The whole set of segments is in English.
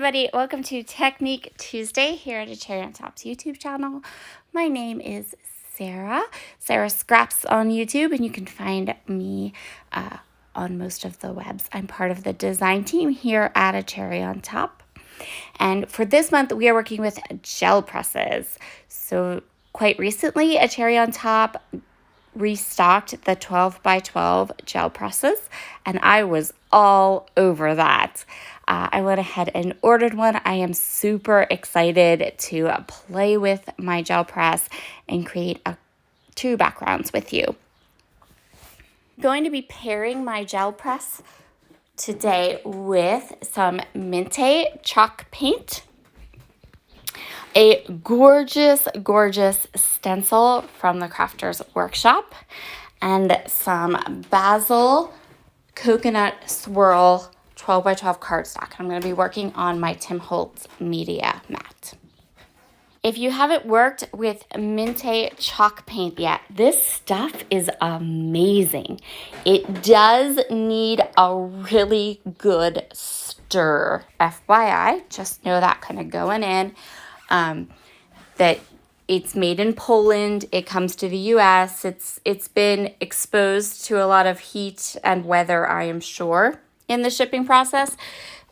everybody, welcome to Technique Tuesday here at A Cherry on Top's YouTube channel. My name is Sara Scraps on YouTube, and you can find me on most of the webs. I'm part of the design team here at A Cherry on Top. And for this month, we are working with gel presses. So quite recently, A Cherry on Top restocked the 12 by 12 gel presses, and I was all over that. I went ahead and ordered one. I am super excited to play with my gel press and create two backgrounds with you. I'm going to be pairing my gel press today with some Minte chalk paint, a gorgeous stencil from the Crafters Workshop, and some Basil Coconut Swirl 12 by 12 cardstock. I'm going to be working on my Tim Holtz media mat. If you haven't worked with Minte chalk paint yet, this stuff is amazing. It does need a really good stir. FYI, just know that kind of going in. That it's made in Poland. It comes to the US. It's been exposed to a lot of heat and weather, I am sure, in the shipping process.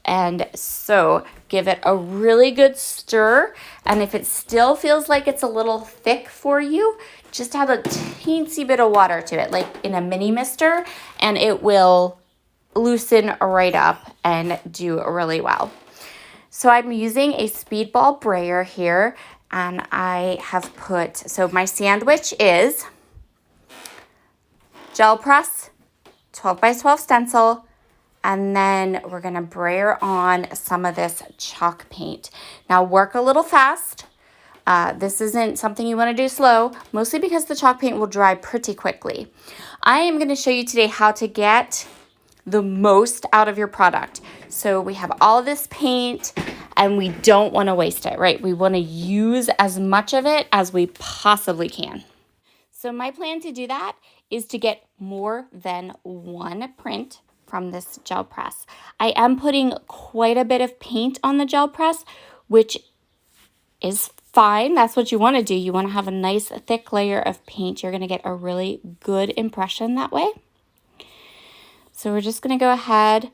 And so give it a really good stir. And if it still feels like it's a little thick for you, just add a teensy bit of water to it, like in a mini mister, and it will loosen right up and do really well. So I'm using a speedball brayer here, and I have put, so my sandwich is gel press, 12 by 12 stencil, and then we're going to brayer on some of this chalk paint. Now work a little fast. This isn't something you want to do slow, mostly because the chalk paint will dry pretty quickly. I am going to show you today how to get the most out of your product. So we have all of this paint and we don't want to waste it, right? We want to use as much of it as we possibly can. So my plan to do that is to get more than one print from this gel press. I am putting quite a bit of paint on the gel press, which is fine. That's what you want to do. You want to have a nice thick layer of paint. You're going to get a really good impression that way. So we're just going to go ahead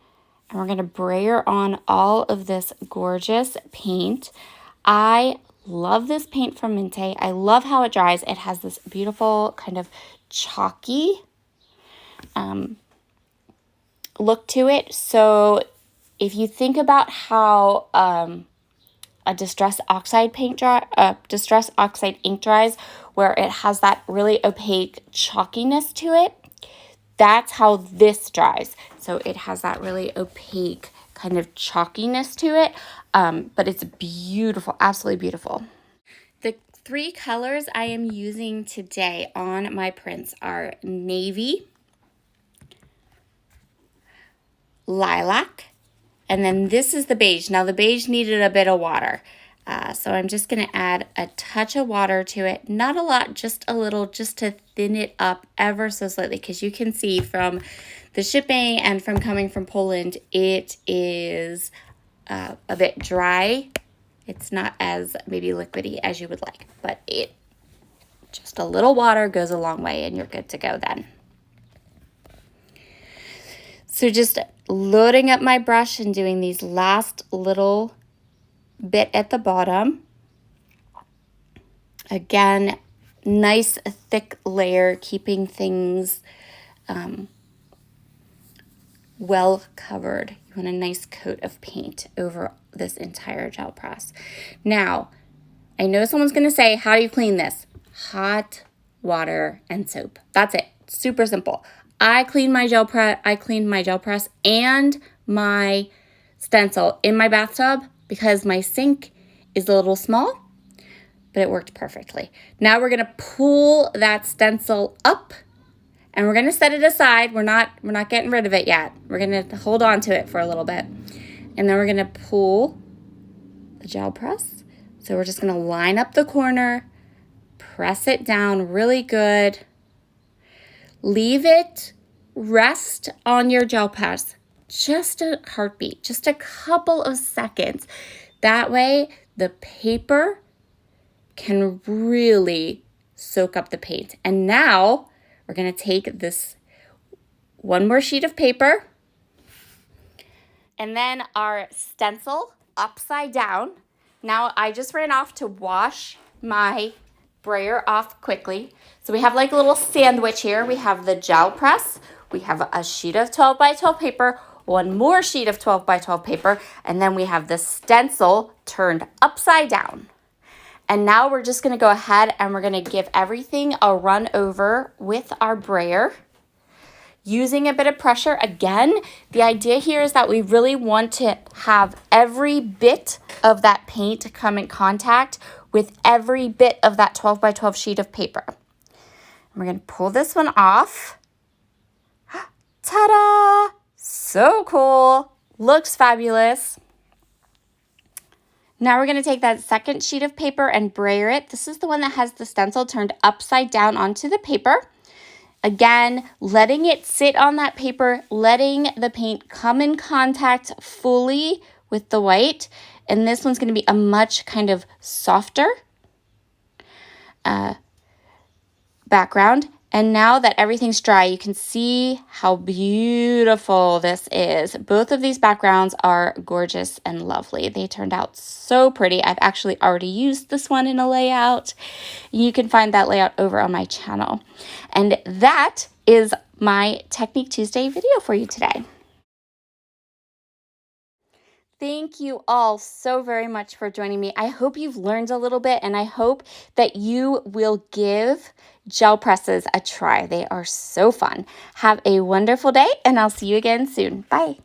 and we're going to brayer on all of this gorgeous paint. I love this paint from Minte. I love how it dries. It has this beautiful kind of chalky look to it. So if you think about how a distress oxide distress oxide ink dries, where it has that really opaque chalkiness to it, that's how this dries. So it has that really opaque kind of chalkiness to it, but it's beautiful, absolutely beautiful. The three colors I am using today on my prints are navy, lilac, and then this is the beige. Now the beige needed a bit of water. So I'm just going to add a touch of water to it. Not a lot, just a little, just to thin it up ever so slightly. Because you can see from the shipping and from coming from Poland, it is a bit dry. It's not as maybe liquidy as you would like. But just a little water goes a long way and you're good to go then. So just loading up my brush and doing these last little bit at the bottom. Again, nice thick layer, keeping things well covered. You want a nice coat of paint over this entire gel press. Now, I know someone's going to say, how do you clean this? Hot water and soap. That's it. Super simple. I cleaned my gel press and my stencil in my bathtub because my sink is a little small, but it worked perfectly. Now we're going to pull that stencil up and we're going to set it aside. We're not getting rid of it yet. We're going to hold on to it for a little bit. And then we're going to pull the gel press. So we're just going to line up the corner, press it down really good. Leave it rest on your gel press just a heartbeat, just a couple of seconds. That way the paper can really soak up the paint. And now we're going to take this one more sheet of paper and then our stencil upside down. Now I just ran off to wash my brayer off quickly. So we have like a little sandwich here. We have the gel press, we have a sheet of 12 by 12 paper, one more sheet of 12 by 12 paper, and then we have the stencil turned upside down. And now we're just gonna go ahead and we're gonna give everything a run over with our brayer. Using a bit of pressure. Again, the idea here is that we really want to have every bit of that paint come in contact with every bit of that 12 by 12 sheet of paper. We're going to pull this one off. Ta-da! So cool. Looks fabulous. Now we're going to take that second sheet of paper and brayer it. This is the one that has the stencil turned upside down onto the paper. Again, letting it sit on that paper, letting the paint come in contact fully with the white. And this one's going to be a much kind of softer background. And now that everything's dry, you can see how beautiful this is. Both of these backgrounds are gorgeous and lovely. They turned out so pretty. I've actually already used this one in a layout. You can find that layout over on my channel. And that is my Technique Tuesday video for you today. Thank you all so very much for joining me. I hope you've learned a little bit, and I hope that you will give gel presses a try. They are so fun. Have a wonderful day, and I'll see you again soon. Bye.